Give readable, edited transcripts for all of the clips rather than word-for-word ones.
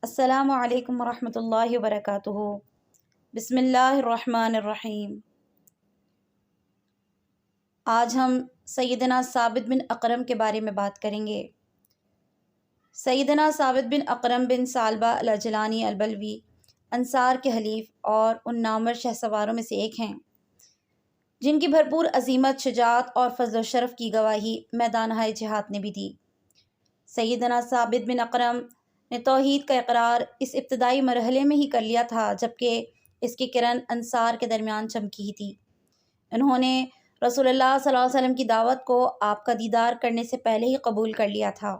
السلام علیکم ورحمۃ اللہ وبرکاتہ۔ بسم اللہ الرحمن الرحیم۔ آج ہم سیدنا ثابت بن اقرم کے بارے میں بات کریں گے۔ سیدنا ثابت بن اقرم بن ثعلبہ العجلانی البلوی انصار کے حلیف اور ان نامور شہ سواروں میں سے ایک ہیں جن کی بھرپور عظیمت، شجاعت اور فضل و شرف کی گواہی میدان جہاد نے بھی دی۔ سیدنا ثابت بن اقرم نے توحید کا اقرار اس ابتدائی مرحلے میں ہی کر لیا تھا جبکہ اس کی کرن انصار کے درمیان چمکی ہی تھی۔ انہوں نے رسول اللہ صلی اللہ علیہ وسلم کی دعوت کو آپ کا دیدار کرنے سے پہلے ہی قبول کر لیا تھا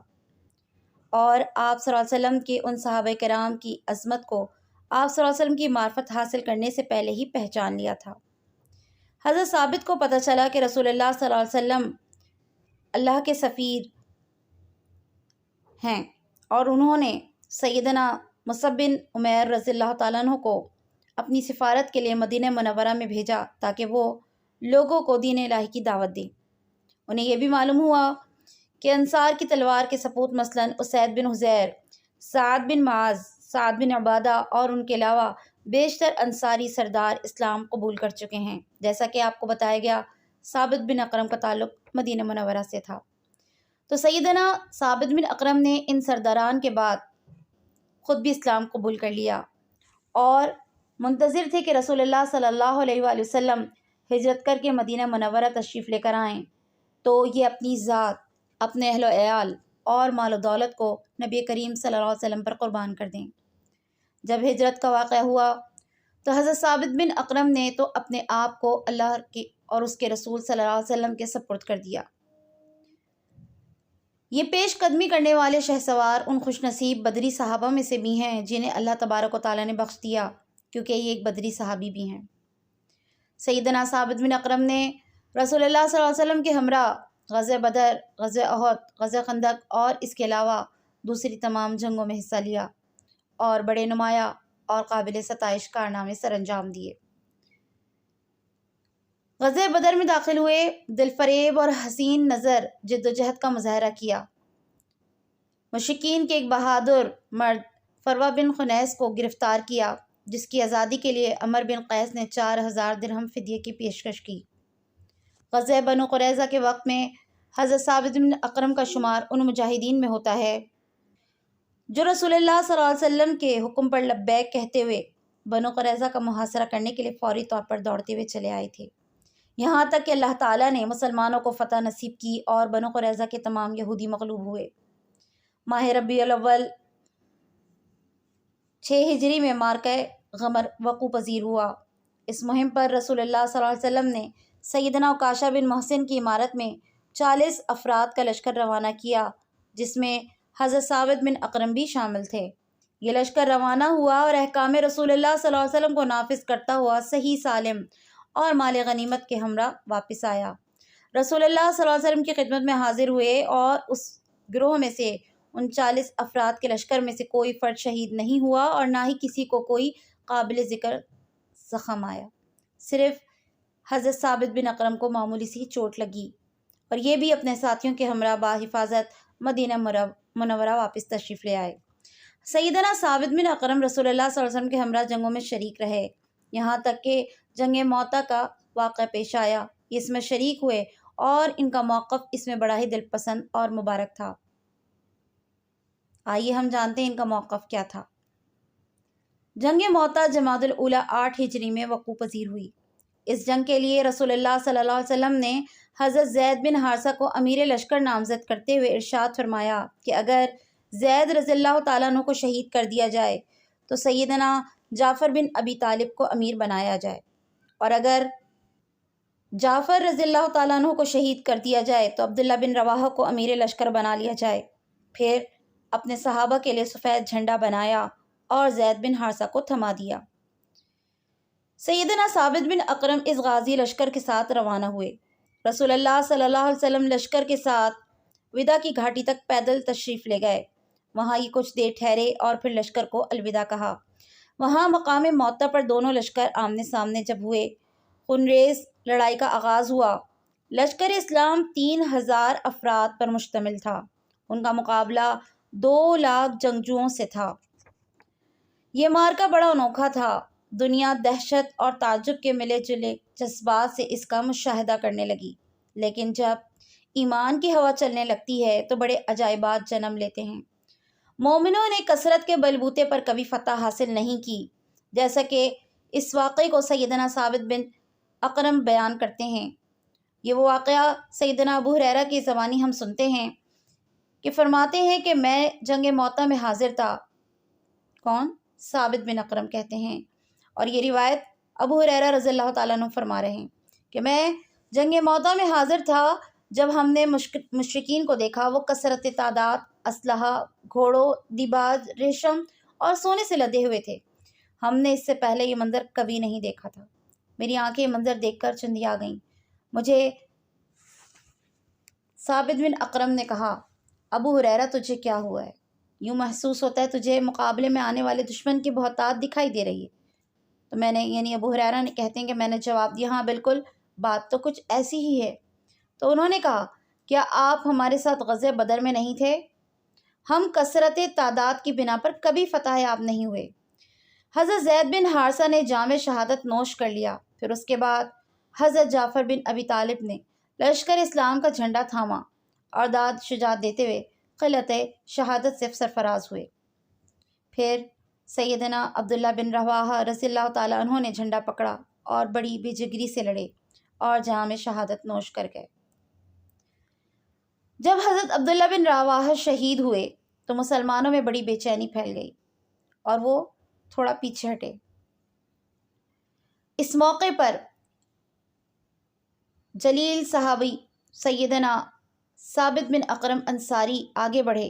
اور آپ صلی اللہ علیہ وسلم کے ان صحابہ کرام کی عظمت کو آپ صلی اللہ علیہ وسلم کی معرفت حاصل کرنے سے پہلے ہی پہچان لیا تھا۔ حضرت ثابت کو پتہ چلا کہ رسول اللہ صلی اللہ علیہ وسلم اللہ کے سفیر ہیں اور انہوں نے سیدنا مصعب بن عمیر رضی اللہ تعالیٰ عنہ کو اپنی سفارت کے لیے مدینہ منورہ میں بھیجا تاکہ وہ لوگوں کو دین الہی کی دعوت دیں۔ انہیں یہ بھی معلوم ہوا کہ انصار کی تلوار کے سپوت مثلاً اسید بن حضیر، سعد بن معاذ، سعد بن عبادہ اور ان کے علاوہ بیشتر انصاری سردار اسلام قبول کر چکے ہیں۔ جیسا کہ آپ کو بتایا گیا، ثابت بن اقرم کا تعلق مدینہ منورہ سے تھا۔ تو سیدنا ثابت بن اقرم نے ان سرداران کے بعد خود بھی اسلام قبول کر لیا اور منتظر تھے کہ رسول اللہ صلی اللہ علیہ وآلہ وسلم ہجرت کر کے مدینہ منورہ تشریف لے کر آئیں تو یہ اپنی ذات، اپنے اہل و عیال اور مال و دولت کو نبی کریم صلی اللہ علیہ وسلم پر قربان کر دیں۔ جب ہجرت کا واقعہ ہوا تو حضرت ثابت بن اقرم نے تو اپنے آپ کو اللہ کے اور اس کے رسول صلی اللہ علیہ وسلم کے سپرد کر دیا۔ یہ پیش قدمی کرنے والے شہسوار ان خوش نصیب بدری صحابہ میں سے بھی ہیں جنہیں اللہ تبارک و تعالیٰ نے بخش دیا، کیونکہ یہ ایک بدری صحابی بھی ہیں۔ سیدنا ثابت بن اقرم نے رسول اللہ صلی اللہ علیہ وسلم کے ہمراہ غزوہ بدر، غزوہ احد، غزوہ خندق اور اس کے علاوہ دوسری تمام جنگوں میں حصہ لیا اور بڑے نمایاں اور قابل ستائش کارنامے سر انجام دیے۔ غزوہ بدر میں داخل ہوئے، دل فریب اور حسین نظر جد و جہد کا مظاہرہ کیا۔ مشرکین کے ایک بہادر مرد فروہ بن خنیس کو گرفتار کیا جس کی آزادی کے لیے عمر بن قیس نے 4000 درہم فدیے کی پیشکش کی۔ غزوہ بنو قریظہ کے وقت میں حضرت ثابت بن اقرم کا شمار ان مجاہدین میں ہوتا ہے جو رسول اللہ صلی اللہ علیہ وسلم کے حکم پر لبیک کہتے ہوئے بنو قریظہ کا محاصرہ کرنے کے لیے فوری طور پر دوڑتے ہوئے چلے آئے تھے، یہاں تک کہ اللہ تعالیٰ نے مسلمانوں کو فتح نصیب کی اور بنو قریظہ کے تمام یہودی مغلوب ہوئے۔ ماہ ربیع الاول 6 ہجری میں معرکہ غمر وقوع پذیر ہوا۔ اس مہم پر رسول اللہ صلی اللہ علیہ وسلم نے سیدنا عکاشہ بن محسن کی عمارت میں 40 افراد کا لشکر روانہ کیا جس میں حضرت ثابت بن اقرم بھی شامل تھے۔ یہ لشکر روانہ ہوا اور احکام رسول اللہ صلی اللہ علیہ وسلم کو نافذ کرتا ہوا صحیح سالم اور مال غنیمت کے ہمراہ واپس آیا۔ رسول اللہ صلی اللہ علیہ وسلم کی خدمت میں حاضر ہوئے اور اس گروہ میں سے ان 40 افراد کے لشکر میں سے کوئی فرد شہید نہیں ہوا اور نہ ہی کسی کو کوئی قابل ذکر زخم آیا، صرف حضرت ثابت بن اقرم کو معمولی سی چوٹ لگی اور یہ بھی اپنے ساتھیوں کے ہمراہ بحفاظت مدینہ منورہ واپس تشریف لے آئے۔ سیدنا ثابت بن اقرم رسول اللہ صلی اللہ علیہ وسلم کے ہمراہ جنگوں میں شریک رہے، یہاں تک کہ جنگ موتا کا واقعہ پیش آیا، اس میں شریک ہوئے اور ان کا موقف اس میں بڑا ہی دل پسند اور مبارک تھا۔ آئیے ہم جانتے ہیں ان کا موقف کیا تھا۔ جنگ موتا جمادی الاولیٰ 8 ہجری میں وقوع پذیر ہوئی۔ اس جنگ کے لیے رسول اللہ صلی اللہ علیہ وسلم نے حضرت زید بن حارثہ کو امیر لشکر نامزد کرتے ہوئے ارشاد فرمایا کہ اگر زید رضی اللہ تعالیٰ عنہ کو شہید کر دیا جائے تو سیدنا جعفر بن ابی طالب کو امیر بنایا جائے، اور اگر جعفر رضی اللہ تعالیٰ عنہ کو شہید کر دیا جائے تو عبداللہ بن رواحہ کو امیر لشکر بنا لیا جائے۔ پھر اپنے صحابہ کے لیے سفید جھنڈا بنایا اور زید بن حارثہ کو تھما دیا۔ سیدنا ثابت بن اقرم اس غازی لشکر کے ساتھ روانہ ہوئے۔ رسول اللہ صلی اللہ علیہ وسلم لشکر کے ساتھ وداع کی گھاٹی تک پیدل تشریف لے گئے، وہاں یہ کچھ دیر ٹھہرے اور پھر لشکر کو الوداع کہا۔ وہاں مقام موتا پر دونوں لشکر آمنے سامنے جب ہوئے، خونریز لڑائی کا آغاز ہوا۔ لشکر اسلام 3000 افراد پر مشتمل تھا، ان کا مقابلہ 2 لاکھ جنگجوؤں سے تھا۔ یہ معرکہ بڑا انوکھا تھا۔ دنیا دہشت اور تعجب کے ملے جلے جذبات سے اس کا مشاہدہ کرنے لگی، لیکن جب ایمان کی ہوا چلنے لگتی ہے تو بڑے عجائبات جنم لیتے ہیں۔ مومنوں نے کثرت کے بلبوتے پر کبھی فتح حاصل نہیں کی، جیسا کہ اس واقعے کو سیدنا ثابت بن اقرم بیان کرتے ہیں۔ یہ وہ واقعہ سیدنا ابو ہریرہ کی زبانی ہم سنتے ہیں کہ فرماتے ہیں کہ میں جنگ موطا میں حاضر تھا۔ کون؟ ثابت بن اقرم کہتے ہیں، اور یہ روایت ابو ہریرہ رضی اللہ تعالیٰ عنہ فرما رہے ہیں کہ میں جنگ موطا میں حاضر تھا جب ہم نے مشرکین کو دیکھا۔ وہ کثرت تعداد، اسلحہ، گھوڑوں، دیباج، ریشم اور سونے سے لدے ہوئے تھے۔ ہم نے اس سے پہلے یہ منظر کبھی نہیں دیکھا تھا۔ میری آنکھیں یہ منظر دیکھ کر چندیا گئیں۔ مجھے ثابت بن اقرم نے کہا، ابو ہریرہ تجھے کیا ہوا ہے؟ یوں محسوس ہوتا ہے تجھے مقابلے میں آنے والے دشمن کی بہتات دکھائی دے رہی ہے۔ تو میں نے یعنی ابو ہریرہ نے کہتے ہیں کہ میں نے جواب دیا، ہاں بالکل، بات تو کچھ ایسی ہی ہے۔ تو انہوں نے کہا، کیا آپ ہمارے ساتھ غزوہ بدر میں نہیں تھے؟ ہم کثرت تعداد کی بنا پر کبھی فتح یاب نہیں ہوئے۔ حضرت زید بن حارثہ نے جام شہادت نوش کر لیا۔ پھر اس کے بعد حضرت جعفر بن ابی طالب نے لشکر اسلام کا جھنڈا تھاما اور داد شجاعت دیتے ہوئے قلعت شہادت سے سرفراز ہوئے۔ پھر سیدنا عبداللہ بن رواحہ رضی اللہ تعالیٰ عنہ نے جھنڈا پکڑا اور بڑی بے جگری سے لڑے اور جام شہادت نوش کر گئے۔ جب حضرت عبداللہ بن رواحہ شہید ہوئے تو مسلمانوں میں بڑی بے چینی پھیل گئی اور وہ تھوڑا پیچھے ہٹے۔ اس موقع پر جلیل صحابی سیدنا ثابت بن اقرم انصاری آگے بڑھے،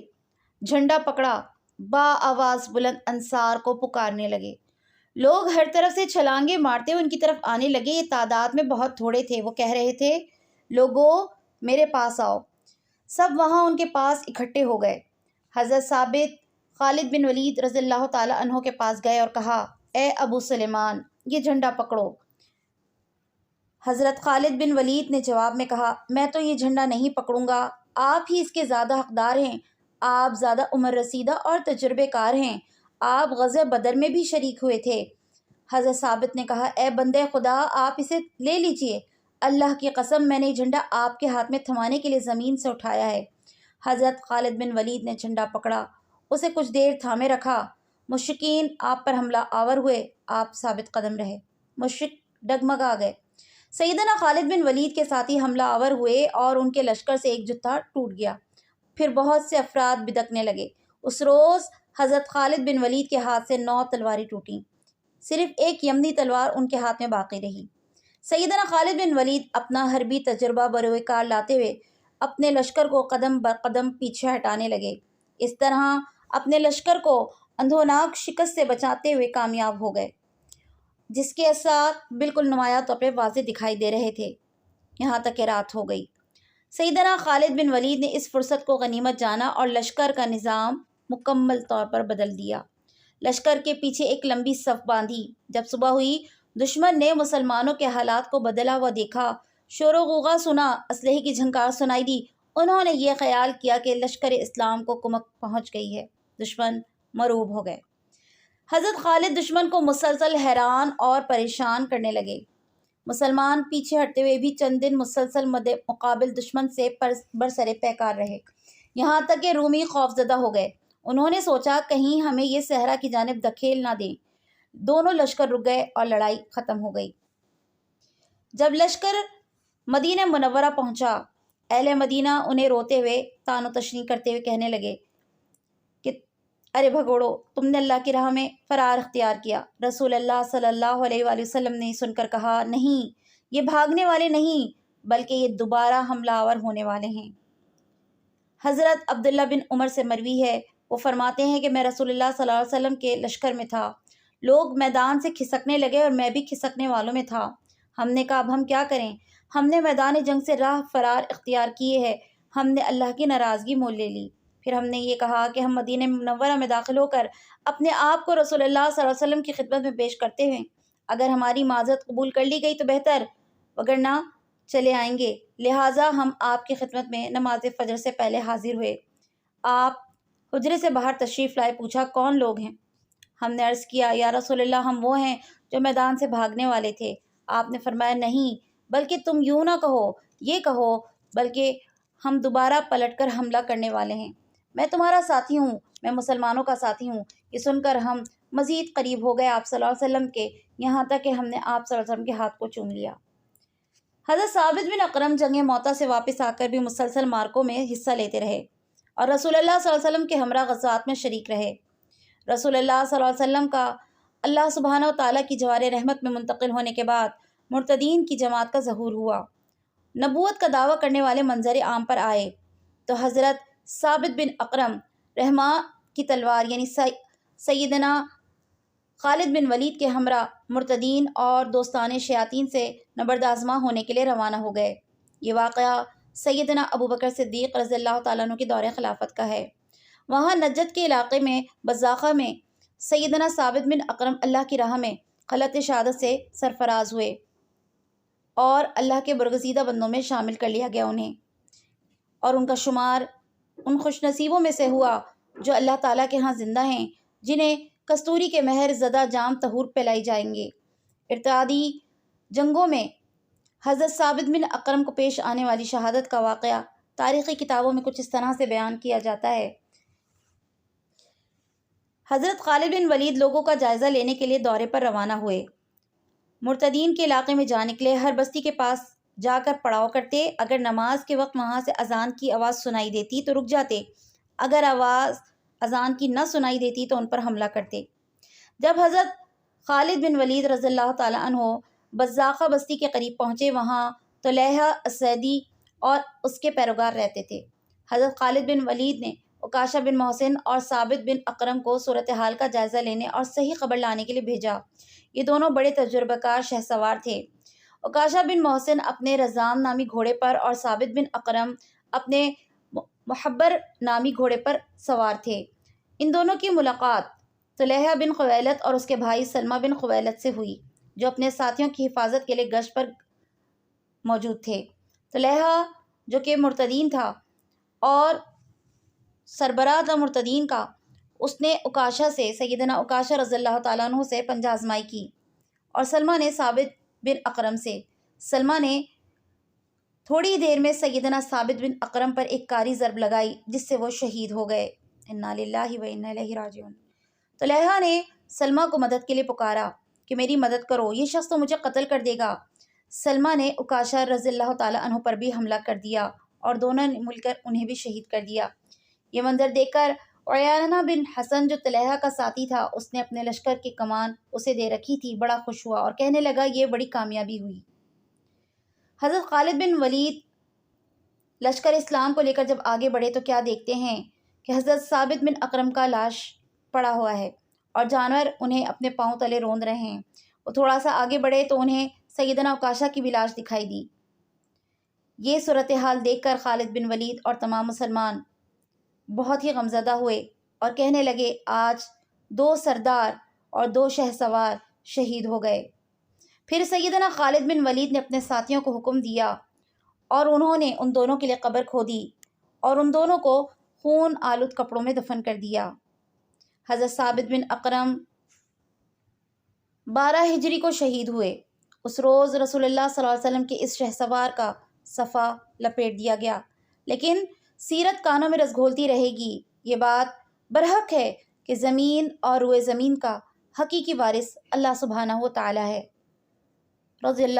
جھنڈا پکڑا، با آواز بلند انصار کو پکارنے لگے۔ لوگ ہر طرف سے چھلانگیں مارتے ہوئے ان کی طرف آنے لگے۔ یہ تعداد میں بہت تھوڑے تھے۔ وہ کہہ رہے تھے، لوگو میرے پاس آؤ۔ سب وہاں ان کے پاس اکٹھے ہو گئے۔ حضرت ثابت خالد بن ولید رضی اللہ تعالیٰ عنہ کے پاس گئے اور کہا، اے ابو سلیمان، یہ جھنڈا پکڑو۔ حضرت خالد بن ولید نے جواب میں کہا، میں تو یہ جھنڈا نہیں پکڑوں گا، آپ ہی اس کے زیادہ حقدار ہیں۔ آپ زیادہ عمر رسیدہ اور تجربے کار ہیں، آپ غزوہ بدر میں بھی شریک ہوئے تھے۔ حضرت ثابت نے کہا، اے بندے خدا، آپ اسے لے لیجئے، اللہ کی قسم میں نے یہ جھنڈا آپ کے ہاتھ میں تھمانے کے لیے زمین سے اٹھایا ہے۔ حضرت خالد بن ولید نے جھنڈا پکڑا، اسے کچھ دیر تھامے رکھا۔ مشرکین آپ پر حملہ آور ہوئے، آپ ثابت قدم رہے۔ مشرک ڈگمگا گئے۔ سیدنا خالد بن ولید کے ساتھی حملہ آور ہوئے اور ان کے لشکر سے ایک جتھا ٹوٹ گیا۔ پھر بہت سے افراد بدکنے لگے۔ اس روز حضرت خالد بن ولید کے ہاتھ سے 9 تلواریں ٹوٹیں، صرف ایک یمنی تلوار ان کے ہاتھ میں باقی رہی۔ سیدنا خالد بن ولید اپنا حربی تجربہ بروئے کار لاتے ہوئے اپنے لشکر کو قدم بقدم پیچھے ہٹانے لگے۔ اس طرح اپنے لشکر کو اندھوناک شکست سے بچاتے ہوئے کامیاب ہو گئے، جس کے اثرات بالکل نمایاں طور پہ واضح دکھائی دے رہے تھے، یہاں تک کہ رات ہو گئی۔ سیدنا خالد بن ولید نے اس فرصت کو غنیمت جانا اور لشکر کا نظام مکمل طور پر بدل دیا۔ لشکر کے پیچھے ایک لمبی صف باندھی۔ جب صبح ہوئی، دشمن نے مسلمانوں کے حالات کو بدلا ہوا دیکھا، شور و غوغا سنا، اسلحے کی جھنکار سنائی دی۔ انہوں نے یہ خیال کیا کہ لشکر اسلام کو کمک پہنچ گئی ہے۔ دشمن مرعوب ہو گئے۔ حضرت خالد دشمن کو مسلسل حیران اور پریشان کرنے لگے۔ مسلمان پیچھے ہٹتے ہوئے بھی چند دن مسلسل مقابل دشمن سے برسر پیکار رہے، یہاں تک کہ رومی خوفزدہ ہو گئے۔ انہوں نے سوچا کہیں ہمیں یہ صحرا کی جانب دھکیل نہ دیں۔ دونوں لشکر رک گئے اور لڑائی ختم ہو گئی۔ جب لشکر مدینہ منورہ پہنچا، اہل مدینہ انہیں روتے ہوئے طعن و تشنیع کرتے ہوئے کہنے لگے کہ ارے بھگوڑو، تم نے اللہ کی راہ میں فرار اختیار کیا۔ رسول اللہ صلی اللہ علیہ وآلہ وسلم نے سن کر کہا، نہیں، یہ بھاگنے والے نہیں بلکہ یہ دوبارہ حملہ آور ہونے والے ہیں۔ حضرت عبداللہ بن عمر سے مروی ہے، وہ فرماتے ہیں کہ میں رسول اللہ صلی اللہ علیہ وسلم کے لشکر میں تھا۔ لوگ میدان سے کھسکنے لگے اور میں بھی کھسکنے والوں میں تھا۔ ہم نے کہا، اب ہم کیا کریں؟ ہم نے میدان جنگ سے راہ فرار اختیار کیے ہے، ہم نے اللہ کی ناراضگی مول لے لی۔ پھر ہم نے یہ کہا کہ ہم مدینہ منورہ میں داخل ہو کر اپنے آپ کو رسول اللہ صلی اللہ علیہ وسلم کی خدمت میں پیش کرتے ہیں۔ اگر ہماری معذرت قبول کر لی گئی تو بہتر، وگرنہ چلے آئیں گے۔ لہٰذا ہم آپ کی خدمت میں نماز فجر سے پہلے حاضر ہوئے۔ آپ حجرے سے باہر تشریف لائے، پوچھا کون لوگ ہیں؟ ہم نے عرض کیا یا رسول اللہ ہم وہ ہیں جو میدان سے بھاگنے والے تھے۔ آپ نے فرمایا نہیں، بلکہ تم یوں نہ کہو، یہ کہو بلکہ ہم دوبارہ پلٹ کر حملہ کرنے والے ہیں۔ میں تمہارا ساتھی ہوں، میں مسلمانوں کا ساتھی ہوں۔ یہ سن کر ہم مزید قریب ہو گئے آپ صلی اللہ علیہ وسلم کے، یہاں تک کہ ہم نے آپ صلی اللہ علیہ وسلم کے ہاتھ کو چوم لیا۔ حضرت ثابت بن اکرم جنگ موتا سے واپس آ کر بھی مسلسل مارکوں میں حصہ لیتے رہے اور رسول اللہ صلی اللہ علیہ وسلم کے ہمراہ غزوات میں شریک رہے۔ رسول اللہ صلی اللہ علیہ وسلم کا اللہ سبحانہ و تعالیٰ کی جوار رحمت میں منتقل ہونے کے بعد مرتدین کی جماعت کا ظہور ہوا۔ نبوت کا دعویٰ کرنے والے منظر عام پر آئے تو حضرت ثابت بن اکرم رحمہ کی تلوار یعنی سیدنا خالد بن ولید کے ہمراہ مرتدین اور دوستان شیاطین سے نبرد آزما ہونے کے لیے روانہ ہو گئے۔ یہ واقعہ سیدنا ابو بکر صدیق رضی اللہ تعالیٰ عنہ کے دور خلافت کا ہے۔ وہاں نجد کے علاقے میں بزاخہ میں سیدنا ثابت بن اکرم اللہ کی راہ میں خلعت شہادت سے سرفراز ہوئے اور اللہ کے برگزیدہ بندوں میں شامل کر لیا گیا انہیں، اور ان کا شمار ان خوش نصیبوں میں سے ہوا جو اللہ تعالیٰ کے ہاں زندہ ہیں، جنہیں کستوری کے مہر زدہ جام طہور پلائی جائیں گے۔ ارتدادی جنگوں میں حضرت ثابت بن اکرم کو پیش آنے والی شہادت کا واقعہ تاریخی کتابوں میں کچھ اس طرح سے بیان کیا جاتا ہے۔ حضرت خالد بن ولید لوگوں کا جائزہ لینے کے لیے دورے پر روانہ ہوئے۔ مرتدین کے علاقے میں جا نکلے، ہر بستی کے پاس جا کر پڑاؤ کرتے، اگر نماز کے وقت وہاں سے اذان کی آواز سنائی دیتی تو رک جاتے، اگر آواز اذان کی نہ سنائی دیتی تو ان پر حملہ کرتے۔ جب حضرت خالد بن ولید رضی اللہ تعالیٰ عنہ بزاخہ بستی کے قریب پہنچے، وہاں طلحہ اسیدی اور اس کے پیروکار رہتے تھے۔ حضرت خالد بن ولید نے عکاشہ بن محسن اور ثابت بن اکرم کو صورتحال کا جائزہ لینے اور صحیح خبر لانے کے لیے بھیجا۔ یہ دونوں بڑے تجربہ کار شہسوار تھے۔ عکاشہ بن محسن اپنے رزام نامی گھوڑے پر اور ثابت بن اکرم اپنے محبر نامی گھوڑے پر سوار تھے۔ ان دونوں کی ملاقات طلحہ بن خویلد اور اس کے بھائی سلمہ بن خویلد سے ہوئی، جو اپنے ساتھیوں کی حفاظت کے لیے گشت پر موجود تھے۔ طلحہ جو کہ مرتدین تھا اور سربراہ تھا مرتدین کا، اس نے عکاشہ سے سیدنا عکاشہ رضی اللہ تعالیٰ عنہ سے پنجہ آزمائی کی، اور سلمہ نے ثابت بن اکرم سے۔ سلمہ نے تھوڑی دیر میں سیدنا ثابت بن اکرم پر ایک کاری ضرب لگائی جس سے وہ شہید ہو گئے۔ انا للہ و انا الیہ راجعون۔ طلحہ نے سلمہ کو مدد کے لیے پکارا کہ میری مدد کرو، یہ شخص تو مجھے قتل کر دے گا۔ سلمہ نے عکاشہ رضی اللہ تعالیٰ عنہ پر بھی حملہ کر دیا اور دونوں نے مل کر انہیں بھی شہید کر دیا۔ یہ منظر دیکھ کر عیانہ بن حسن جو طلحہ کا ساتھی تھا، اس نے اپنے لشکر کی کمان اسے دے رکھی تھی، بڑا خوش ہوا اور کہنے لگا یہ بڑی کامیابی ہوئی۔ حضرت خالد بن ولید لشکر اسلام کو لے کر جب آگے بڑھے تو کیا دیکھتے ہیں کہ حضرت ثابت بن اکرم کا لاش پڑا ہوا ہے اور جانور انہیں اپنے پاؤں تلے روند رہے ہیں۔ وہ تھوڑا سا آگے بڑھے تو انہیں سیدنا عکاشہ کی بھی لاش دکھائی دی۔ یہ صورتحال دیکھ کر خالد بن ولید اور تمام مسلمان بہت ہی غمزدہ ہوئے اور کہنے لگے آج 2 سردار اور 2 شہسوار شہید ہو گئے۔ پھر سیدنا خالد بن ولید نے اپنے ساتھیوں کو حکم دیا اور انہوں نے ان دونوں کے لیے قبر کھودی اور ان دونوں کو خون آلود کپڑوں میں دفن کر دیا۔ حضرت ثابت بن اکرم 12 ہجری کو شہید ہوئے۔ اس روز رسول اللہ صلی اللہ علیہ وسلم کے اس شہسوار کا صفا لپیٹ دیا گیا، لیکن سیرت کانوں میں رس گھولتی رہے گی۔ یہ بات برحق ہے کہ زمین اور روئے زمین کا حقیقی وارث اللہ سبحانہ و تعالی ہے۔ رضی اللہ